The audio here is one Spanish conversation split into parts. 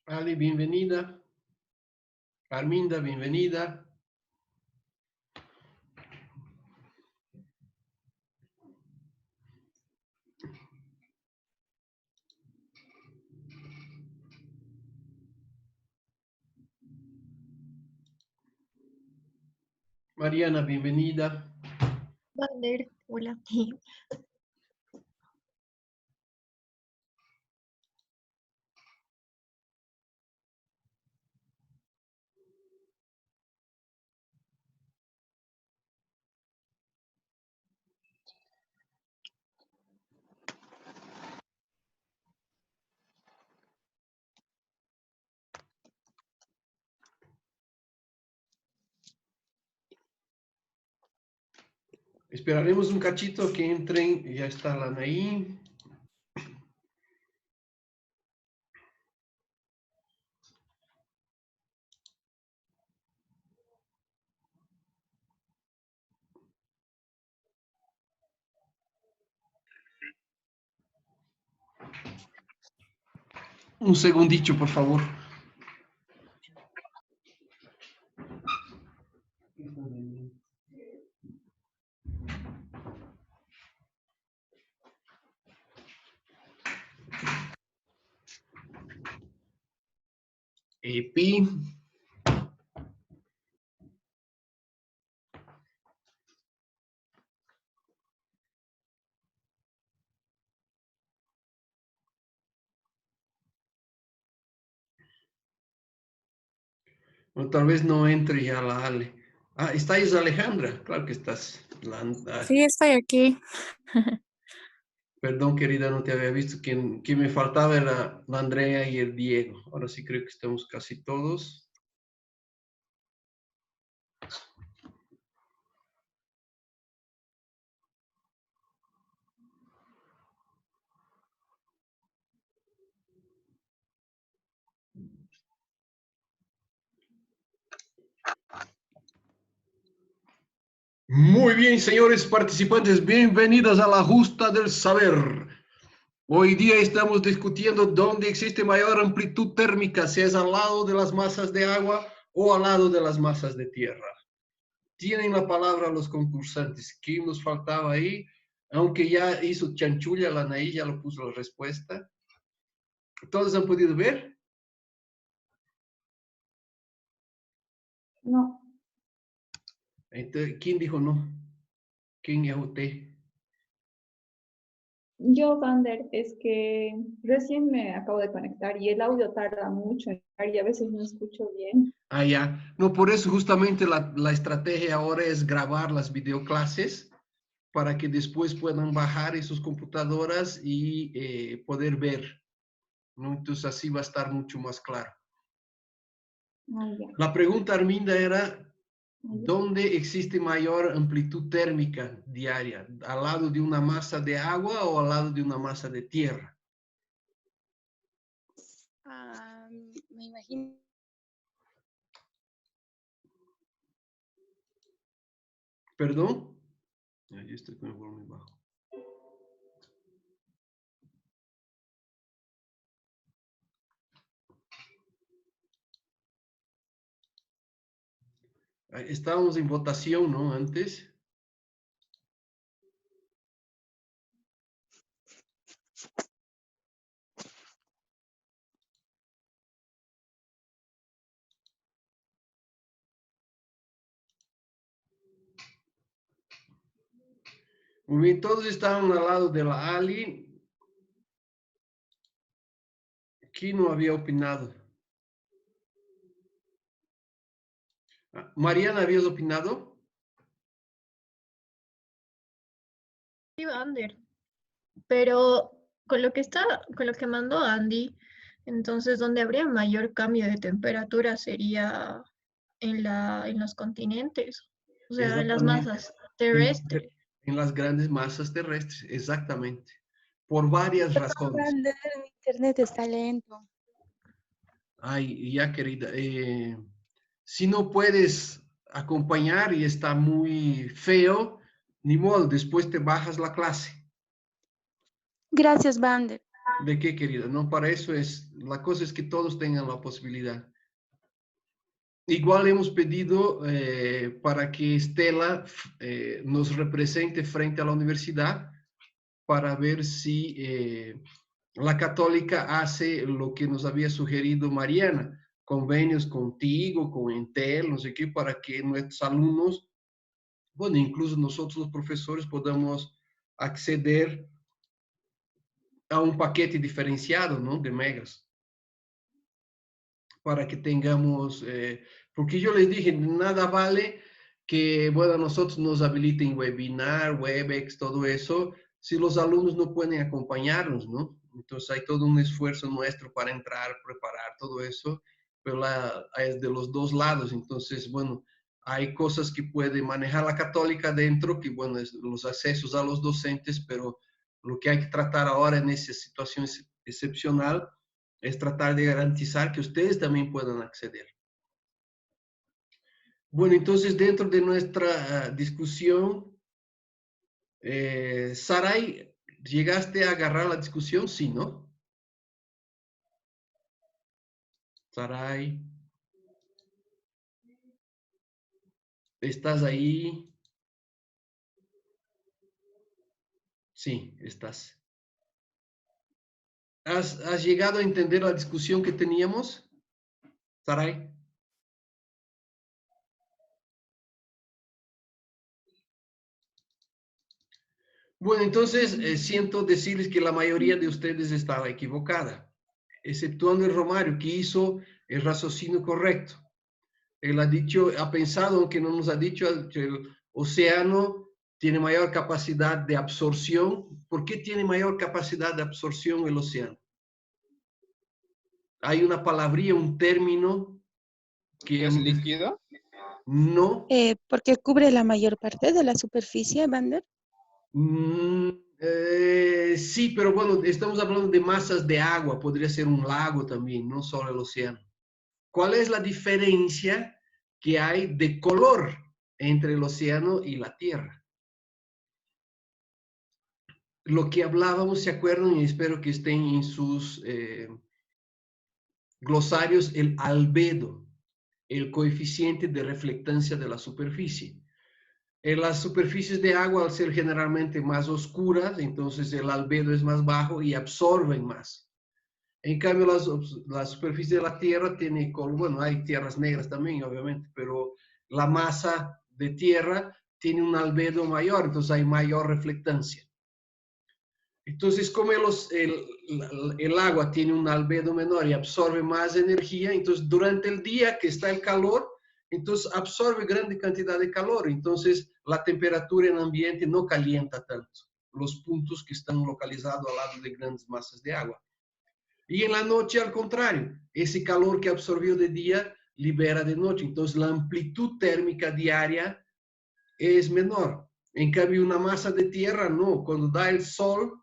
Ali, bienvenida. Arminda, bienvenida. Mariana, bienvenida. Vander, hola. Esperaremos un cachito que entren. Ya está la Anaí. Un segundito, por favor. Epi. O tal vez no entre ya la Ale. Ah, ¿estáis Alejandra? Claro que estás. Sí, estoy aquí. Perdón, querida, no te había visto. Quien me faltaba era la Andrea y el Diego. Ahora sí creo que estamos casi todos. Muy bien, señores participantes, bienvenidos a la Justa del Saber. Hoy día estamos discutiendo dónde existe mayor amplitud térmica, si es al lado de las masas de agua o al lado de las masas de tierra. Tienen la palabra los concursantes. ¿Quién nos faltaba ahí? Aunque ya hizo chanchulla, la Anaí ya lo puso la respuesta. ¿Todos han podido ver? No. Entonces, ¿quién dijo no? ¿Quién es usted? Yo, Vander, es que recién me acabo de conectar y el audio tarda mucho en llegar y a veces no escucho bien. Ah, ya. No, por eso justamente la estrategia ahora es grabar las videoclases para que después puedan bajar en sus computadoras y poder ver, ¿no? Entonces así va a estar mucho más claro. Ah, ya. La pregunta, Arminda, era, Ah, ya. ¿dónde existe mayor amplitud térmica diaria? ¿Al lado de una masa de agua o al lado de una masa de tierra? Me imagino. ¿Perdón? Ahí estoy con el volumen bajo. Estábamos en votación, ¿no? Antes. Muy bien, todos estaban al lado de la Ali. ¿Quién no había opinado? Mariana, ¿habías opinado? Sí, Vander. Pero con lo que mandó Andy, entonces donde habría mayor cambio de temperatura sería en los continentes, o sea, en las Exactamente. masas En, terrestres. en las grandes masas terrestres, exactamente. Por varias razones. Mi internet está lento. Ay, ya querida, si no puedes acompañar y está muy feo, ni modo, después te bajas la clase. Gracias, Vander. ¿De qué, querida? No, para eso es, la cosa es que todos tengan la posibilidad. Igual hemos pedido para que Estela nos represente frente a la universidad para ver si la Católica hace lo que nos había sugerido Mariana, convenios contigo, con Entel, no sé qué, para que nuestros alumnos, bueno, incluso nosotros los profesores podamos acceder a un paquete diferenciado, ¿no? De megas, para que tengamos, porque yo les dije, nada vale que, bueno, nosotros nos habiliten webinar, Webex, todo eso, si los alumnos no pueden acompañarnos, ¿no? Entonces hay todo un esfuerzo nuestro para entrar, preparar todo eso, pero es de los dos lados. Entonces, bueno, hay cosas que puede manejar la Católica dentro, que, bueno, es los accesos a los docentes, pero lo que hay que tratar ahora en esa situación excepcional es tratar de garantizar que ustedes también puedan acceder. Bueno, entonces dentro de nuestra discusión, Saray, ¿llegaste a agarrar la discusión? Sí, ¿no? Saray, ¿estás ahí? Sí, estás. ¿Has llegado a entender la discusión que teníamos, Saray? Bueno, entonces siento decirles que la mayoría de ustedes estaba equivocada, exceptuando el Romario, que hizo el raciocinio correcto. Él ha dicho, ha pensado, aunque no nos ha dicho, que el océano tiene mayor capacidad de absorción. ¿Por qué tiene mayor capacidad de absorción el océano? Hay una palabría, un término ¿Que que es líquido? no. Porque cubre la mayor parte de la superficie, Vander. Sí, pero bueno, estamos hablando de masas de agua, podría ser un lago también, no solo el océano. ¿Cuál es la diferencia que hay de color entre el océano y la tierra? Lo que hablábamos, ¿se acuerdan? Y espero que estén en sus glosarios, el albedo, el coeficiente de reflectancia de la superficie. En las superficies de agua, al ser generalmente más oscuras, entonces el albedo es más bajo y absorben más. En cambio, la superficie de la Tierra tiene, bueno, hay tierras negras también, obviamente, pero la masa de tierra tiene un albedo mayor, entonces hay mayor reflectancia. Entonces, como el agua tiene un albedo menor y absorbe más energía, entonces durante el día que está el calor, entonces absorbe grande cantidad de calor, entonces la temperatura en el ambiente no calienta tanto los puntos que están localizados al lado de grandes masas de agua. Y en la noche, al contrario, ese calor que absorbió de día libera de noche, entonces la amplitud térmica diaria es menor. En cambio, una masa de tierra no, cuando da el sol,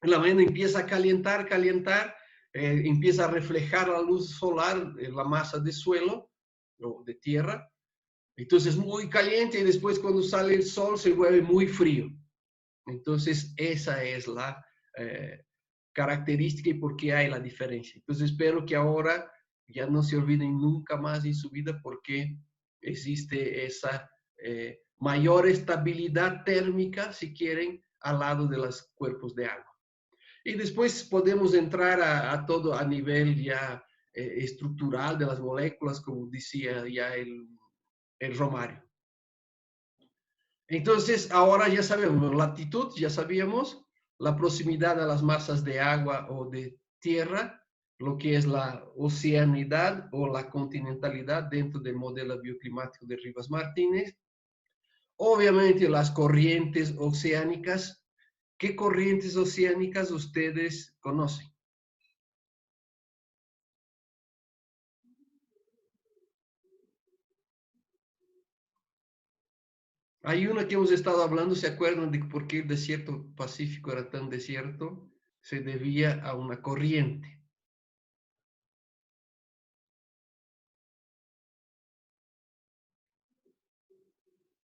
en la mañana empieza a calentar, empieza a reflejar la luz solar en la masa de suelo o de tierra. Entonces es muy caliente y después cuando sale el sol se vuelve muy frío. Entonces esa es la característica y por qué hay la diferencia. Entonces espero que ahora ya no se olviden nunca más en su vida porque existe esa mayor estabilidad térmica, si quieren, al lado de los cuerpos de agua. Y después podemos entrar a todo a nivel ya estructural de las moléculas, como decía ya el Romario. Entonces, ahora ya sabemos, latitud, ya sabíamos, la proximidad a las masas de agua o de tierra, lo que es la oceanidad o la continentalidad dentro del modelo bioclimático de Rivas Martínez. Obviamente las corrientes oceánicas. ¿Qué corrientes oceánicas ustedes conocen? Hay una que hemos estado hablando, ¿se acuerdan de por qué el desierto Pacífico era tan desierto? Se debía a una corriente.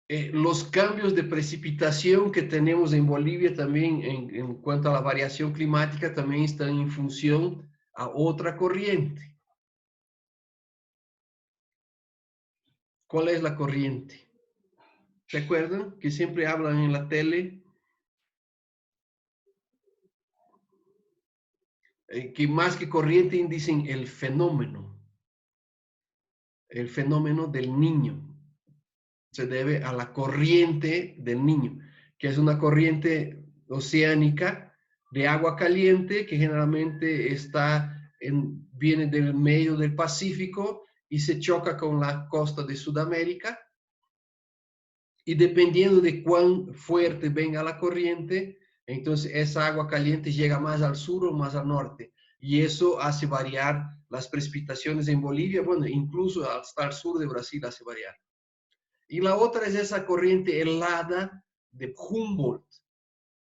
los cambios de precipitación que tenemos en Bolivia también en cuanto a la variación climática también están en función a otra corriente. ¿Cuál es la corriente? ¿Se acuerdan que siempre hablan en la tele? Que más que corriente dicen el fenómeno del Niño. Se debe a la corriente del Niño, que es una corriente oceánica de agua caliente que generalmente viene del medio del Pacífico y se choca con la costa de Sudamérica. Y dependiendo de cuán fuerte venga la corriente, entonces esa agua caliente llega más al sur o más al norte. Y eso hace variar las precipitaciones en Bolivia, bueno, incluso hasta el sur de Brasil hace variar. Y la otra es esa corriente helada de Humboldt,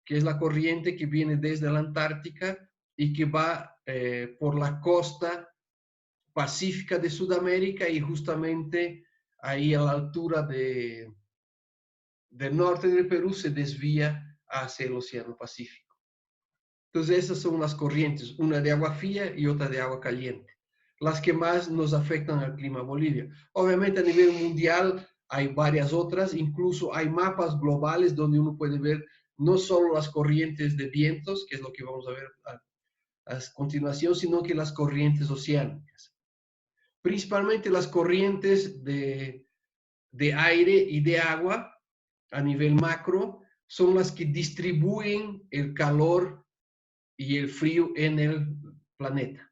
que es la corriente que viene desde la Antártica y que va por la costa pacífica de Sudamérica y justamente ahí a la altura del norte del Perú se desvía hacia el Océano Pacífico. Entonces esas son las corrientes, una de agua fría y otra de agua caliente, las que más nos afectan al clima Bolivia. Obviamente a nivel mundial hay varias otras, incluso hay mapas globales donde uno puede ver no solo las corrientes de vientos, que es lo que vamos a ver a continuación, sino que las corrientes oceánicas. Principalmente las corrientes de aire y de agua a nivel macro son las que distribuyen el calor y el frío en el planeta.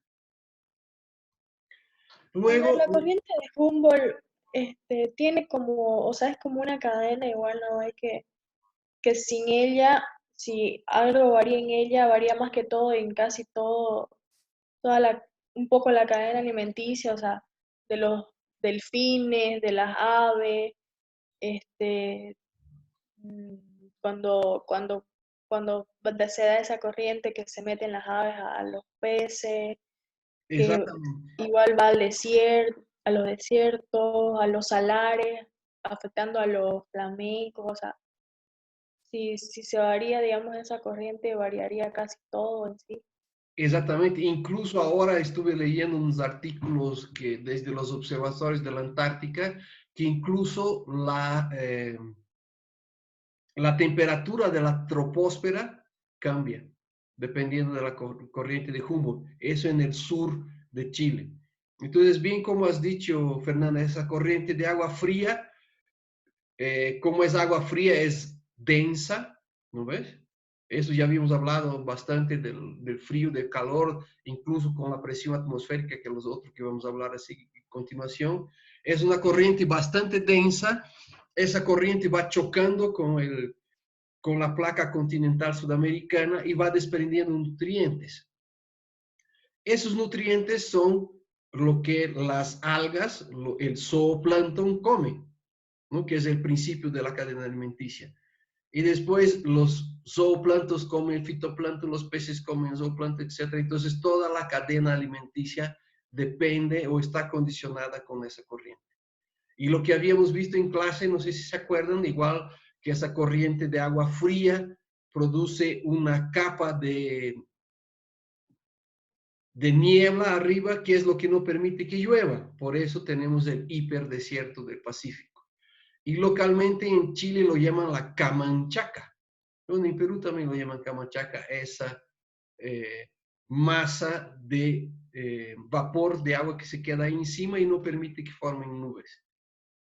Luego, La corriente de Humboldt tiene como, o sea, es como una cadena igual, ¿no? Hay que sin ella, si algo varía en ella, varía más que todo en casi todo, un poco la cadena alimenticia, o sea, de los delfines, de las aves, cuando se da esa corriente que se meten las aves a los peces, que exactamente. igual va al desierto, a los desiertos, a los salares, afectando a los flamencos, o sea, si se varía, digamos, esa corriente, variaría casi todo en sí. Exactamente, incluso ahora estuve leyendo unos artículos que desde los observatorios de la Antártica, que incluso la temperatura de la troposfera cambia dependiendo de la corriente de Humboldt. Eso en el sur de Chile. Entonces, bien como has dicho, Fernanda, esa corriente de agua fría, como es agua fría, es densa, ¿no ves? Eso ya habíamos hablado bastante del frío, del calor, incluso con la presión atmosférica, que los otros que vamos a hablar así a continuación. Es una corriente bastante densa. Esa corriente va chocando con la placa continental sudamericana y va desprendiendo nutrientes. Esos nutrientes son lo que las algas, el zooplancton come, ¿no? Que es el principio de la cadena alimenticia. Y después los zooplanctos comen fitoplancton, los peces comen zooplancton, etc. Entonces toda la cadena alimenticia depende o está condicionada con esa corriente. Y lo que habíamos visto en clase, no sé si se acuerdan, igual que esa corriente de agua fría produce una capa de niebla arriba, que es lo que no permite que llueva. Por eso tenemos el hiperdesierto del Pacífico. Y localmente en Chile lo llaman la Camanchaca. Bueno, en Perú también lo llaman Camanchaca, esa masa de vapor de agua que se queda ahí encima y no permite que formen nubes.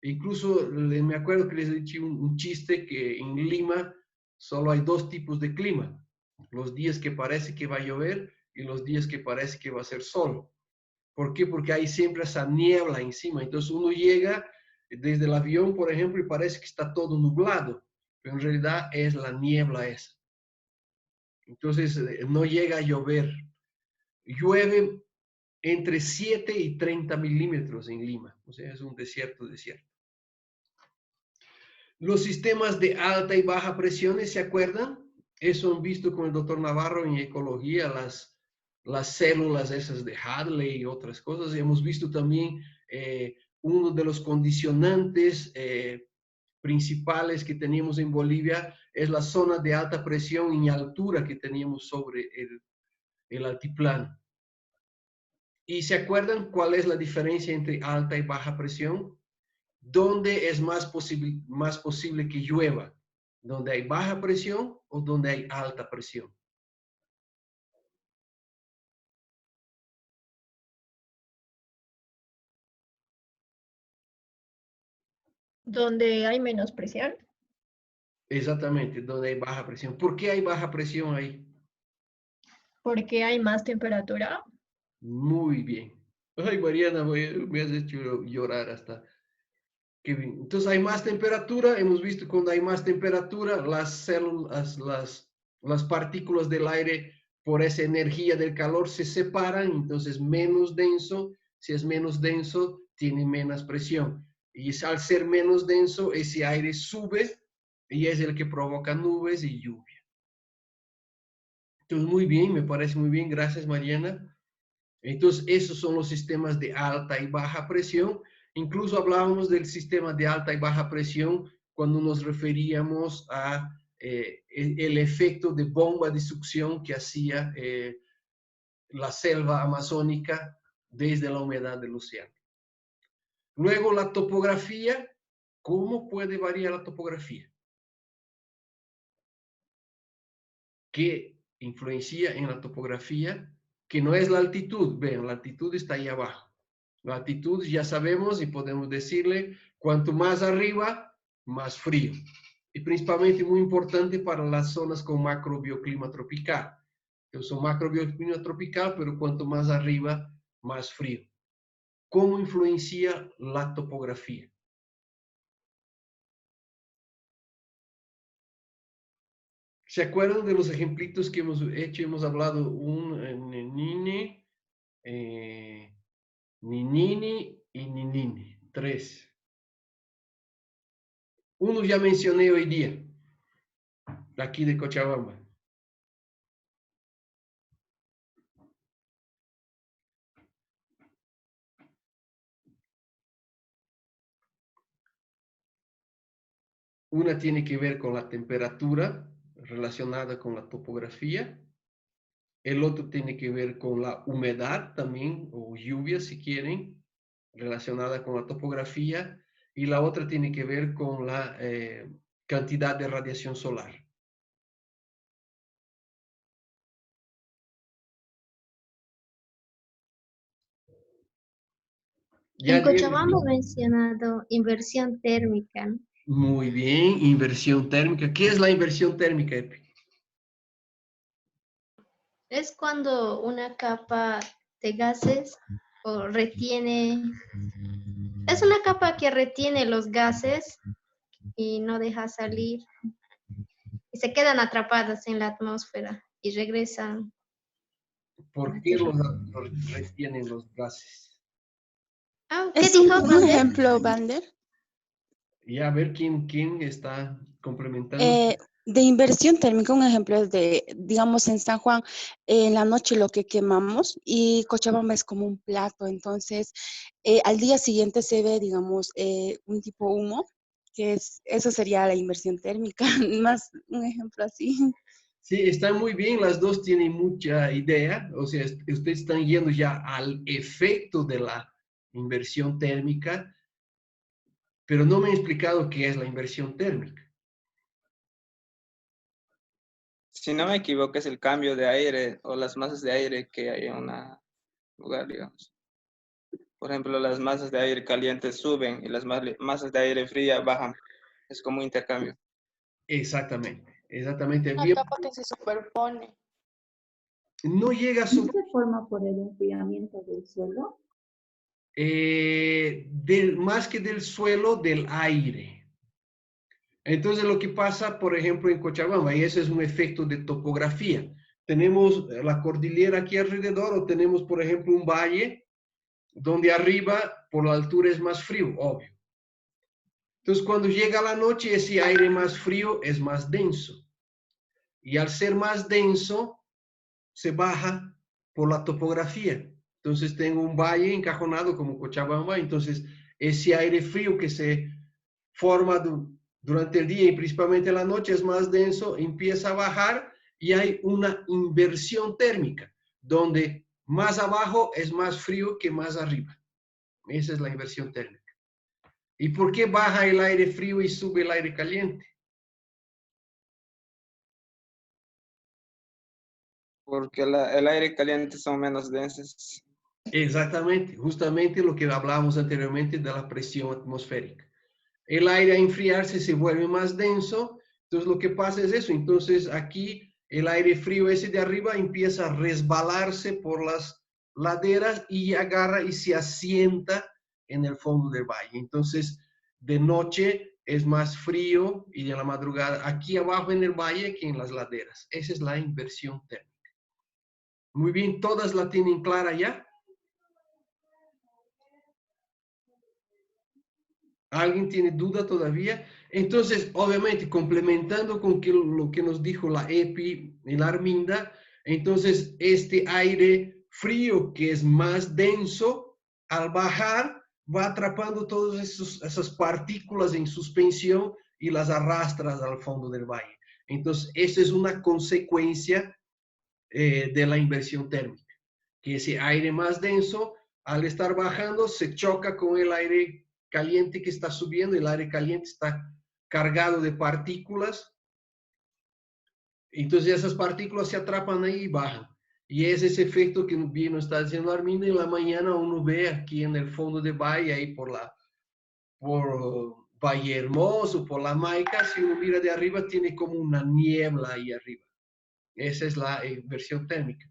Incluso me acuerdo que les he dicho un chiste que en Lima solo hay dos tipos de clima. Los días que parece que va a llover y los días que parece que va a ser sol. ¿Por qué? Porque hay siempre esa niebla encima. Entonces uno llega desde el avión, por ejemplo, y parece que está todo nublado, pero en realidad es la niebla esa. Entonces no llega a llover. Llueve entre 7 y 30 milímetros en Lima. O sea, es un desierto. Los sistemas de alta y baja presiones, ¿se acuerdan? Eso han visto con el doctor Navarro en ecología, las células esas de Hadley y otras cosas. Y hemos visto también uno de los condicionantes principales que tenemos en Bolivia es la zona de alta presión y altura que teníamos sobre el altiplano. ¿Y se acuerdan cuál es la diferencia entre alta y baja presión? ¿Dónde es más posible que llueva? ¿Donde hay baja presión o donde hay alta presión? Donde hay menos presión. Exactamente, donde hay baja presión. ¿Por qué hay baja presión ahí? Porque hay más temperatura. Muy bien. Ay, Mariana, me has hecho llorar hasta. Qué bien. Entonces hay más temperatura. Hemos visto cuando hay más temperatura, las células, las partículas del aire, por esa energía del calor, se separan. Entonces menos denso. Si es menos denso, tiene menos presión. Y al ser menos denso, ese aire sube y es el que provoca nubes y lluvia. Entonces, muy bien, me parece muy bien. Gracias, Mariana. Entonces, esos son los sistemas de alta y baja presión. Incluso hablábamos del sistema de alta y baja presión cuando nos referíamos a el efecto de bomba de succión que hacía la selva amazónica desde la humedad del océano. Luego, la topografía. ¿Cómo puede variar la topografía? ¿Qué influencia en la topografía? Que no es la altitud. Vean, la altitud está ahí abajo. La altitud ya sabemos y podemos decirle, cuanto más arriba, más frío. Y principalmente muy importante para las zonas con macrobioclima tropical. Entonces, son macrobioclima tropical, pero cuanto más arriba, más frío. ¿Cómo influencia la topografía? ¿Se acuerdan de los ejemplitos que hemos hecho? Hemos hablado Ninini, Ninini y Ninini. 3. Uno ya mencioné hoy día, aquí de Cochabamba. Una tiene que ver con la temperatura relacionada con la topografía. El otro tiene que ver con la humedad también, o lluvia si quieren, relacionada con la topografía. Y la otra tiene que ver con la cantidad de radiación solar. En Cochabamba he mencionado inversión térmica. Muy bien, inversión térmica. ¿Qué es la inversión térmica, Epi? Es cuando una capa de gases o retiene, es una capa que retiene los gases y no deja salir. Y se quedan atrapadas en la atmósfera y regresan. ¿Por qué los retienen los gases? ¿Qué ¿Es dijo, un Vander? ejemplo, Vander? Y a ver quién está complementando. De inversión térmica, un ejemplo es de, digamos, en San Juan, en la noche lo que quemamos y Cochabamba es como un plato, entonces al día siguiente se ve, digamos, un tipo humo, que es, eso sería la inversión térmica, más un ejemplo así. Sí, están muy bien, las dos tienen mucha idea, o sea, ustedes están yendo ya al efecto de la inversión térmica, pero no me han explicado qué es la inversión térmica. Si no me equivoco, es el cambio de aire o las masas de aire que hay en un lugar, digamos. Por ejemplo, las masas de aire caliente suben y las masas de aire fría bajan. Es como un intercambio. Exactamente, exactamente. Una capa que se superpone. No llega a ¿No se forma por el enfriamiento del suelo? más que del suelo, del aire. Entonces lo que pasa, por ejemplo, en Cochabamba, y ese es un efecto de topografía. Tenemos la cordillera aquí alrededor o tenemos, por ejemplo, un valle donde arriba por la altura es más frío, obvio. Entonces cuando llega la noche, ese aire más frío es más denso. Y al ser más denso, se baja por la topografía. Entonces tengo un valle encajonado como Cochabamba, entonces ese aire frío que se forma Durante el día y principalmente en la noche es más denso, empieza a bajar y hay una inversión térmica, donde más abajo es más frío que más arriba. Esa es la inversión térmica. ¿Y por qué baja el aire frío y sube el aire caliente? Porque el aire caliente son menos densos. Exactamente, justamente lo que hablábamos anteriormente de la presión atmosférica. El aire a enfriarse se vuelve más denso, entonces lo que pasa es eso. Entonces aquí el aire frío ese de arriba empieza a resbalarse por las laderas y agarra y se asienta en el fondo del valle. Entonces de noche es más frío y de la madrugada aquí abajo en el valle que en las laderas. Esa es la inversión térmica. Muy bien, ¿todas la tienen clara ya? ¿Alguien tiene duda todavía? Entonces, obviamente, complementando con lo que nos dijo la EPI y la Arminda, entonces este aire frío que es más denso, al bajar, va atrapando todas esas partículas en suspensión y las arrastra al fondo del valle. Entonces, esa es una consecuencia de la inversión térmica, que ese aire más denso, al estar bajando, se choca con el aire caliente que está subiendo. El aire caliente está cargado de partículas, entonces esas partículas se atrapan ahí y bajan. Y es ese efecto que bien nos está diciendo Arminda. En la mañana uno ve aquí en el fondo de valle, ahí por Valle Hermoso, por la Maica, si uno mira de arriba, tiene como una niebla ahí arriba. Esa es la inversión térmica.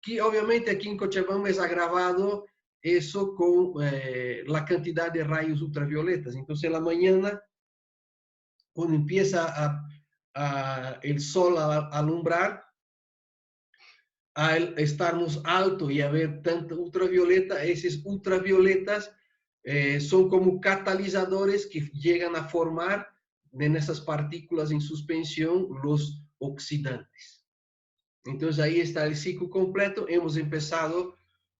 Que obviamente aquí en Cochabamba es agravado eso con la cantidad de rayos ultravioletas. Entonces en la mañana, cuando empieza el sol a alumbrar, al estarmos alto y haber tanta ultravioleta, esos ultravioletas son como catalizadores que llegan a formar en esas partículas en suspensión los oxidantes. Entonces ahí está el ciclo completo. Hemos empezado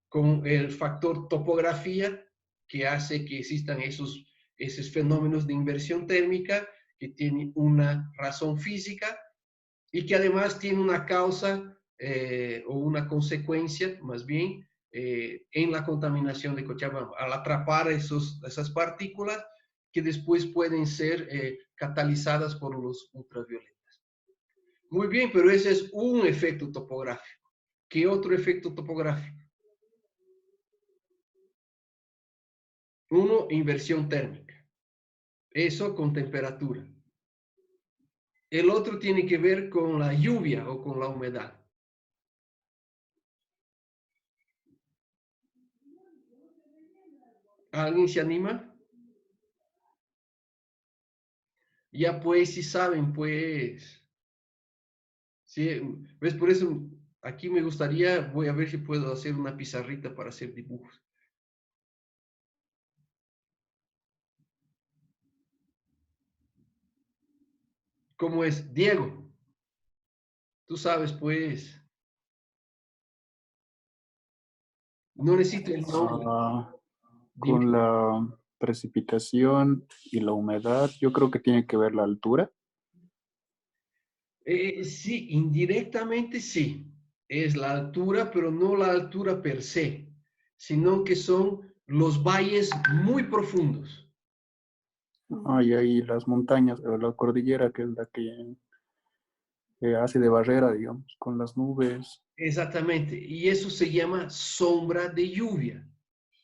con el factor topografía, que hace que existan esos fenómenos de inversión térmica, que tienen una razón física y que además tiene una causa o una consecuencia, más bien, en la contaminación de Cochabamba, al atrapar esas partículas que después pueden ser catalizadas por los ultravioletas. Muy bien, pero ese es un efecto topográfico. ¿Qué otro efecto topográfico? Uno, inversión térmica. Eso con temperatura. El otro tiene que ver con la lluvia o con la humedad. ¿Alguien se anima? Ya pues, si saben, pues. Sí, pues por eso aquí me gustaría, voy a ver si puedo hacer una pizarrita para hacer dibujos. ¿Cómo es? Diego, tú sabes, pues. No necesito el nombre. Dime. Con la precipitación y la humedad, yo creo que tiene que ver la altura. Sí, indirectamente sí. Es la altura, pero no la altura per se, sino que son los valles muy profundos. Y ahí las montañas, o la cordillera, que es la que hace de barrera, digamos, con las nubes. Exactamente, y eso se llama sombra de lluvia.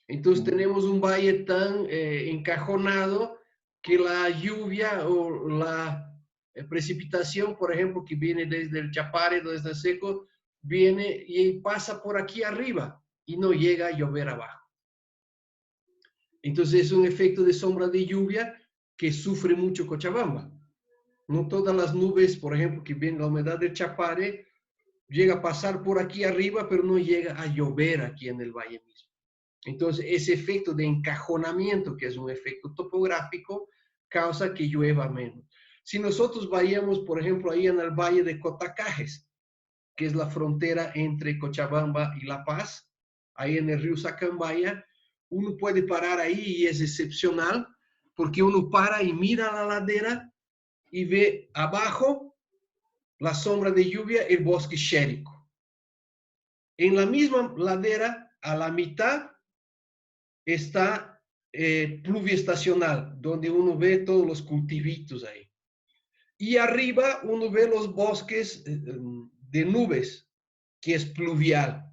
Entonces tenemos un valle tan encajonado que la lluvia o la precipitación, por ejemplo, que viene desde el Chapare, desde el Seco, viene y pasa por aquí arriba y no llega a llover abajo. Entonces es un efecto de sombra de lluvia que sufre mucho Cochabamba. No todas las nubes, por ejemplo, que viene la humedad del Chapare, llega a pasar por aquí arriba, pero no llega a llover aquí en el valle mismo. Entonces, ese efecto de encajonamiento, que es un efecto topográfico, causa que llueva menos. Si nosotros vayamos, por ejemplo, ahí en el valle de Cotacajes, que es la frontera entre Cochabamba y La Paz, ahí en el río Sacambaya, uno puede parar ahí y es excepcional, porque uno para y mira la ladera y ve abajo la sombra de lluvia, el bosque xérico. En la misma ladera, a la mitad, está pluviestacional, donde uno ve todos los cultivitos ahí. Y arriba uno ve los bosques de nubes, que es pluvial.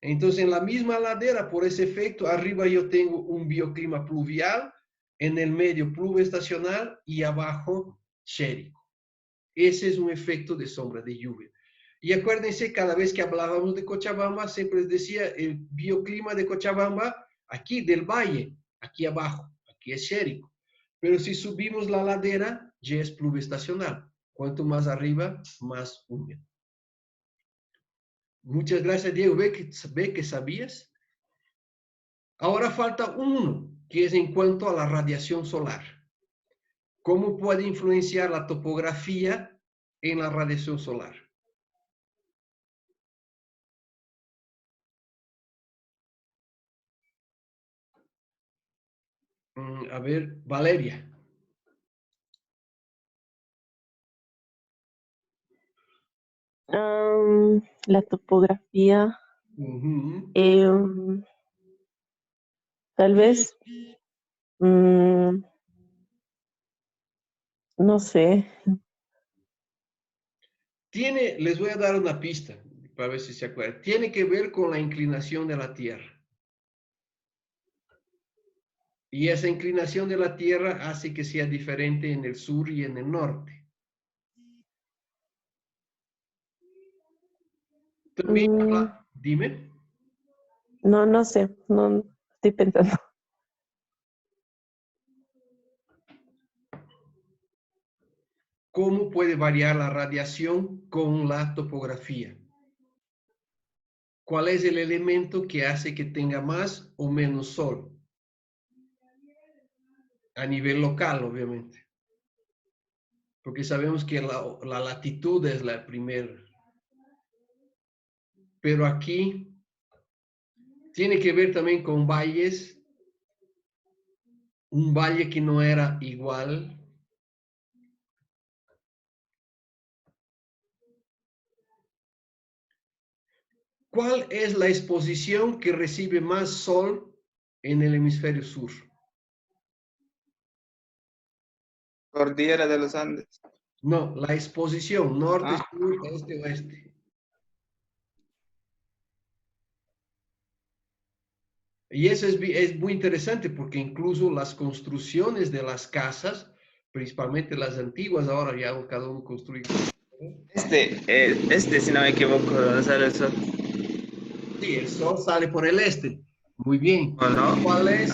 Entonces, en la misma ladera, por ese efecto, arriba yo tengo un bioclima pluvial, en el medio pluvioestacional y abajo xérico. Ese es un efecto de sombra de lluvia. Y acuérdense, cada vez que hablábamos de Cochabamba, siempre les decía el bioclima de Cochabamba, aquí del valle, aquí abajo, aquí es xérico. Pero si subimos la ladera, ya es pluvioestacional. Cuanto más arriba, más húmedo. Muchas gracias, Diego. ¿Ve que sabías? Ahora falta uno, que es en cuanto a la radiación solar. ¿Cómo puede influenciar la topografía en la radiación solar? A ver, Valeria. La topografía, tal vez, no sé. Les voy a dar una pista para ver si se acuerdan. Tiene que ver con la inclinación de la Tierra. Y esa inclinación de la Tierra hace que sea diferente en el sur y en el norte. También dime. No sé, no estoy pensando. ¿Cómo puede variar la radiación con la topografía? ¿Cuál es el elemento que hace que tenga más o menos sol? A nivel local, obviamente. Porque sabemos que la latitud es la primera. Pero aquí tiene que ver también con valles. Un valle que no era igual. ¿Cuál es la exposición que recibe más sol en el hemisferio sur? Cordillera de los Andes. No, la exposición norte, sur, este, oeste. Y eso es muy interesante porque incluso las construcciones de las casas, principalmente las antiguas, ahora ya cada uno construye. Si no me equivoco, ¿dónde sale el sol? Sí, el sol sale por el este. Muy bien. ¿O no? ¿Cuál es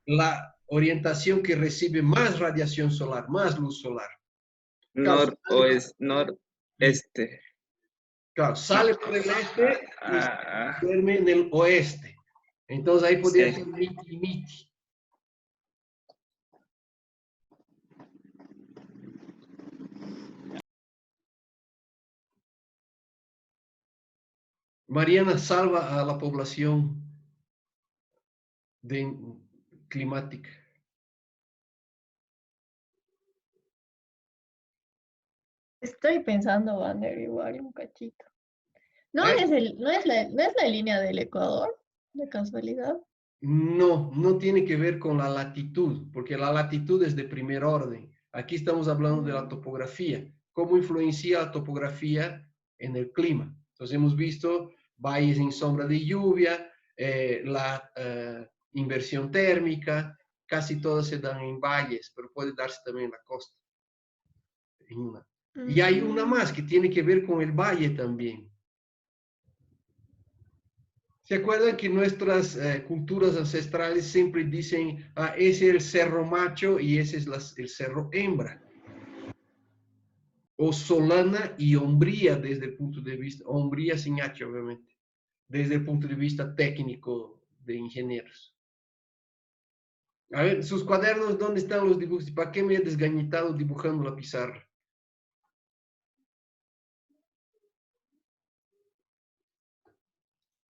la orientación que recibe más radiación solar, más luz solar? Noreste. Claro, sale por el este y duerme en el oeste. Entonces ahí podría ser miti y miti. Mariana salva a la población climática. Estoy pensando, Vander, igual un cachito. ¿No es la línea del Ecuador, de casualidad? No, no tiene que ver con la latitud, porque la latitud es de primer orden. Aquí estamos hablando de la topografía. ¿Cómo influencia la topografía en el clima? Entonces hemos visto valles en sombra de lluvia, la inversión térmica, casi todas se dan en valles, pero puede darse también en la costa. Y hay una más que tiene que ver con el valle también. ¿Se acuerdan que nuestras culturas ancestrales siempre dicen, ese es el cerro macho y ese es el cerro hembra? O Solana y Hombría desde el punto de vista, Hombría sin H obviamente, desde el punto de vista técnico de ingenieros. A ver, sus cuadernos, ¿dónde están los dibujos? ¿Para qué me he desgañitado dibujando la pizarra?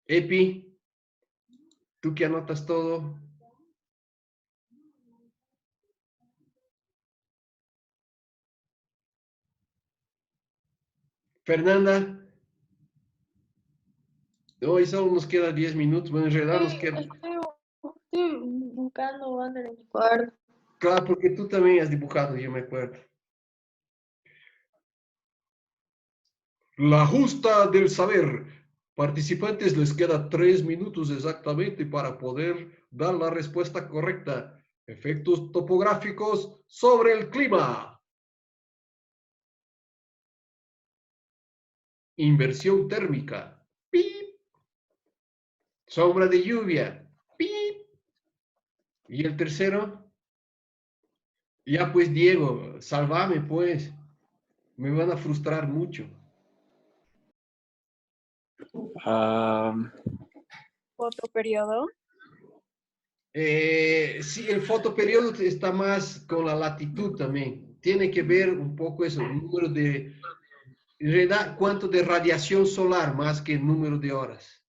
Epi, tú que anotas todo. Fernanda. Hoy solo nos queda 10 minutos. Bueno, en realidad nos queda... Estoy buscando Wander en mi cuarto. Claro, porque tú también has dibujado, yo me acuerdo. La justa del saber. Participantes les queda 3 minutos exactamente para poder dar la respuesta correcta. Efectos topográficos sobre el clima. Inversión térmica. ¡Pip! Sombra de lluvia. ¡Pip! ¿Y el tercero? Ya pues, Diego, sálvame pues. Me van a frustrar mucho. Fotoperiodo. Sí, el fotoperiodo está más con la latitud también. Tiene que ver un poco eso, el número de, en realidad, cuánto de radiación solar más que el número de horas.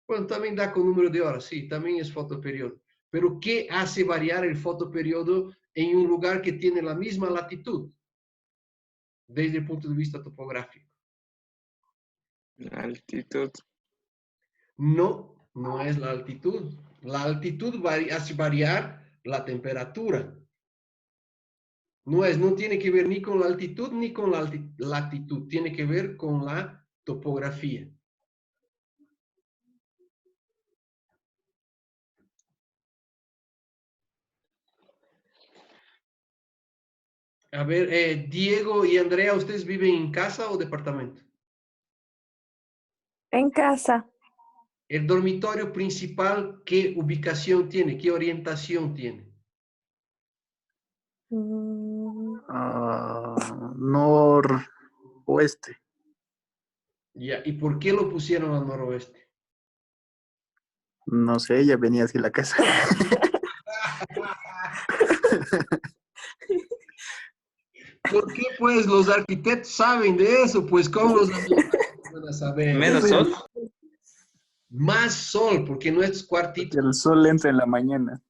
Bueno, también da con número de horas, sí, también es fotoperiodo. Pero ¿qué hace variar el fotoperiodo en un lugar que tiene la misma latitud? Desde el punto de vista topográfico. La altitud. No, no es la altitud. La altitud hace variar la temperatura. No tiene que ver ni con la altitud ni con la latitud. Tiene que ver con la topografía. A ver, Diego y Andrea, ¿ustedes viven en casa o departamento? En casa. El dormitorio principal, ¿qué ubicación tiene? ¿Qué orientación tiene? Noroeste. Ya, ¿y por qué lo pusieron al noroeste? No sé, ya venía hacia la casa. ¿Por qué pues los arquitectos saben de eso? Pues ¿cómo los ambientales van a saber? ¿Menos sol? Más sol, porque no es cuartito. Porque el sol entra en la mañana.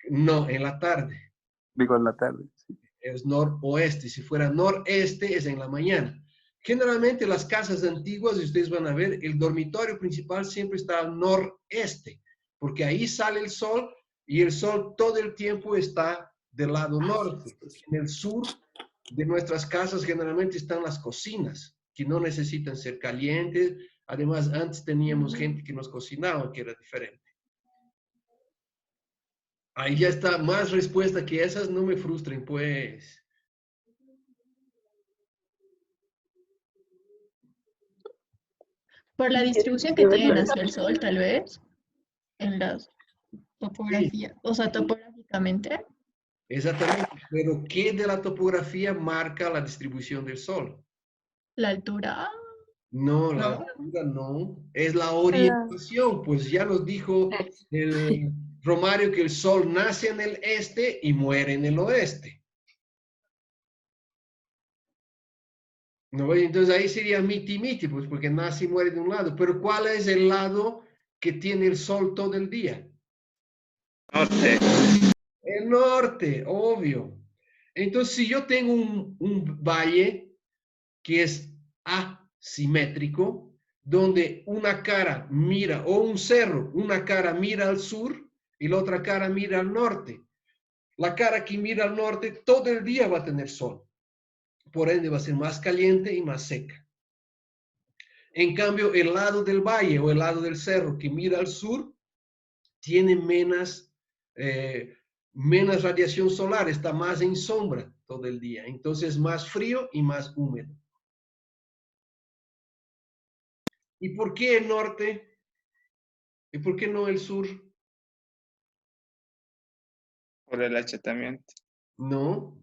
No, en la tarde. Digo, en la tarde. Sí. Es noroeste. Si fuera noreste, es en la mañana. Generalmente las casas antiguas, y ustedes van a ver, el dormitorio principal siempre está al noreste, porque ahí sale el sol y el sol todo el tiempo está del lado norte. En el sur de nuestras casas generalmente están las cocinas, que no necesitan ser calientes. Además, antes teníamos gente que nos cocinaba, que era diferente. Ahí ya está, más respuesta que esas, no me frustren, pues. Por la distribución que tienen hacia el sol, tal vez, en la topografía, o sea, topográficamente. Exactamente, pero ¿qué de la topografía marca la distribución del sol? La altura. No, la altura no, es la orientación, pues ya nos dijo el Romario que el sol nace en el este y muere en el oeste. ¿No? Entonces ahí sería miti-miti, pues porque nace y muere de un lado, pero ¿cuál es el lado que tiene el sol todo el día? Norte. El norte, obvio. Entonces, si yo tengo un valle que es asimétrico, donde una cara mira, o un cerro, una cara mira al sur y la otra cara mira al norte. La cara que mira al norte todo el día va a tener sol. Por ende, va a ser más caliente y más seca. En cambio, el lado del valle o el lado del cerro que mira al sur tiene menos radiación solar, está más en sombra todo el día. Entonces, más frío y más húmedo. ¿Y por qué el norte? ¿Y por qué no el sur? Por el achatamiento. No.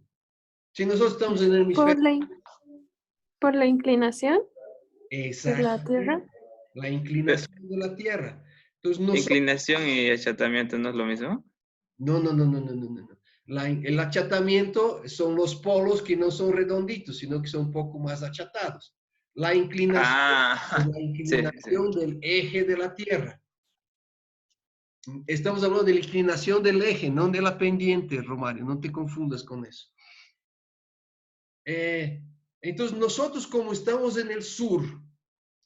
Si nosotros estamos en el hemisferio. Por la inclinación Exacto. de la Tierra. La inclinación de la Tierra. Entonces, nosotros... ¿Inclinación y achatamiento no es lo mismo? No. El achatamiento son los polos que no son redonditos, sino que son un poco más achatados. La inclinación es la inclinación del eje de la Tierra. Estamos hablando de la inclinación del eje, no de la pendiente, Romario. No te confundas con eso. Entonces nosotros como estamos en el sur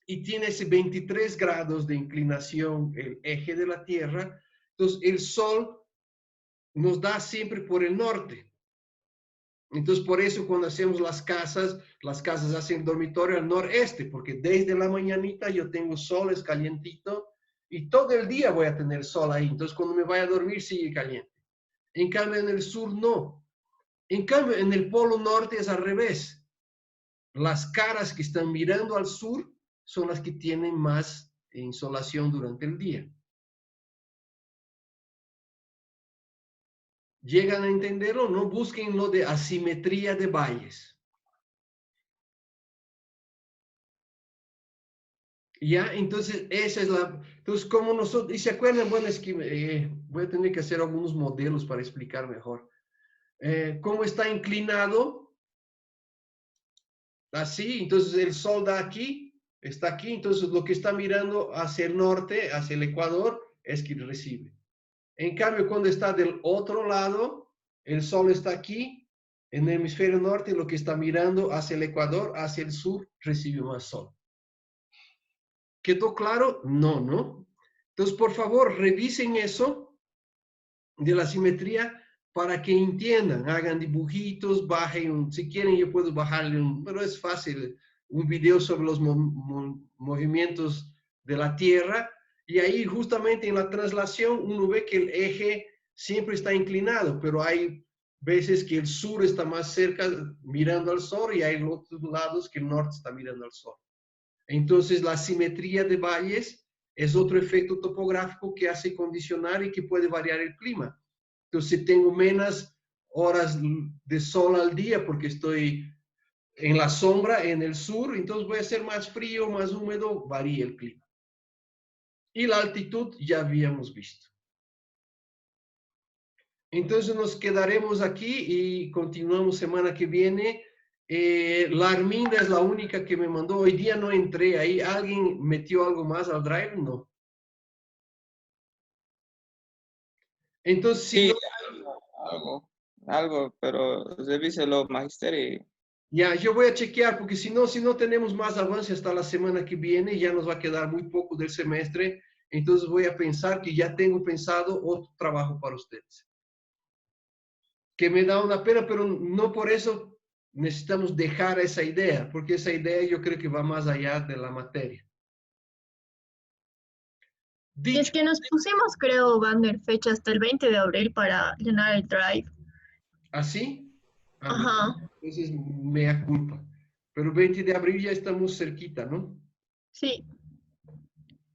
y tiene ese 23 grados de inclinación el eje de la Tierra, entonces el sol nos da siempre por el norte. Entonces por eso cuando hacemos las casas hacen dormitorio al noreste, porque desde la mañanita yo tengo sol, es calientito, y todo el día voy a tener sol ahí. Entonces cuando me vaya a dormir sigue caliente. En cambio en el sur no. En cambio en el polo norte es al revés. Las caras que están mirando al sur son las que tienen más insolación durante el día. ¿Llegan a entenderlo? No busquen lo de asimetría de valles. ¿Ya? Entonces, esa es la... Entonces, como nosotros... ¿Y se acuerdan? Bueno, es que voy a tener que hacer algunos modelos para explicar mejor. ¿Cómo está inclinado? Así, entonces el sol da aquí, está aquí, entonces lo que está mirando hacia el norte, hacia el Ecuador, es que recibe. En cambio, cuando está del otro lado, el sol está aquí, en el hemisferio norte, lo que está mirando hacia el Ecuador, hacia el sur, recibe más sol. ¿Quedó claro? No, ¿no? Entonces, por favor, revisen eso de la simetría para que entiendan, hagan dibujitos, bajen, si quieren yo puedo bajarle, pero es fácil, un video sobre los movimientos de la Tierra, y ahí justamente en la traslación uno ve que el eje siempre está inclinado, pero hay veces que el sur está más cerca mirando al sol y hay otros lados que el norte está mirando al sol. Entonces la simetría de valles es otro efecto topográfico que hace condicionar y que puede variar el clima. Entonces si tengo menos horas de sol al día porque estoy en la sombra en el sur, entonces voy a ser más frío, más húmedo, varía el clima. Y la altitud ya habíamos visto. Entonces nos quedaremos aquí y continuamos semana que viene. La Arminda es la única que me mandó. Hoy día no entré ahí. ¿Alguien metió algo más al Drive? No. Entonces, si Sí, no, algo, pero revíselo, magister, y ya, yo voy a chequear porque si no tenemos más avance hasta la semana que viene, ya nos va a quedar muy poco del semestre. Entonces voy a pensar que ya tengo pensado otro trabajo para ustedes. Que me da una pena, pero no por eso necesitamos dejar esa idea, porque esa idea yo creo que va más allá de la materia. Y es que nos pusimos, creo, Vander, fecha hasta el 20 de abril para llenar el Drive. ¿Así? Ajá. Entonces, mea culpa. Pero 20 de abril ya estamos cerquita, ¿no? Sí.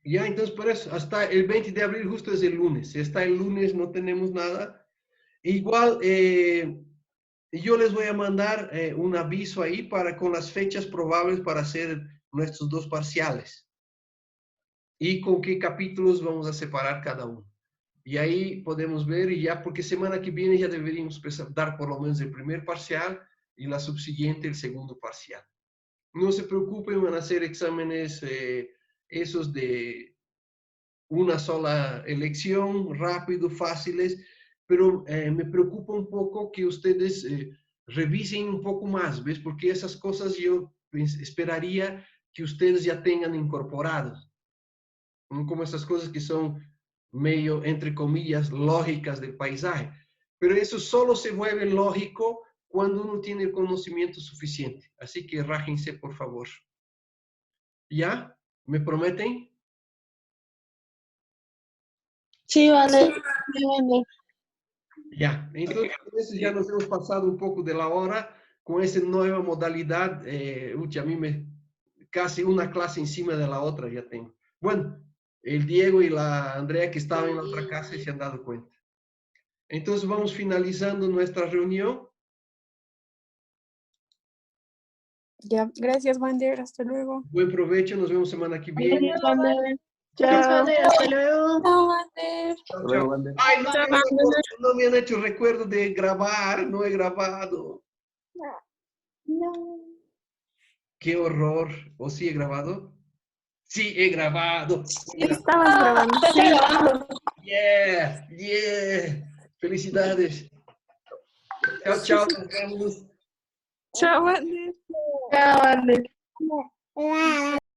Ya, entonces por eso, hasta el 20 de abril justo es el lunes. Si está el lunes no tenemos nada. Igual, yo les voy a mandar un aviso ahí con las fechas probables para hacer nuestros 2 parciales. Y con qué capítulos vamos a separar cada uno. Y ahí podemos ver, y ya, porque semana que viene ya deberíamos dar por lo menos el primer parcial y la subsiguiente el segundo parcial. No se preocupen, van a hacer exámenes esos de una sola elección, rápido, fáciles, pero me preocupa un poco que ustedes revisen un poco más, ¿ves? Porque esas cosas yo esperaría que ustedes ya tengan incorporadas, ¿no? Como esas cosas que son medio, entre comillas, lógicas del paisaje. Pero eso solo se vuelve lógico cuando uno tiene el conocimiento suficiente. Así que rájense, por favor. ¿Ya? ¿Me prometen? Sí, vale. Sí, vale. Ya, entonces ya nos hemos pasado un poco de la hora con esa nueva modalidad. A mí casi una clase encima de la otra ya tengo. Bueno, el Diego y la Andrea que estaban en la otra casa se han dado cuenta. Entonces vamos finalizando nuestra reunión. Ya, gracias, Wander. Hasta luego. Buen provecho, nos vemos semana que viene. Gracias, Vander. Chao. Hasta luego. Chao, Wander. Chao, chao. Ay, no me han hecho recuerdo de grabar, no he grabado. No. Qué horror. ¿O sí he grabado? Sí, he grabado. Mira. Estabas grabando. Sí. Yeah, yeah. Felicidades. Chao, chao. Nos vemos. Chao, Wander. Chao. Wander.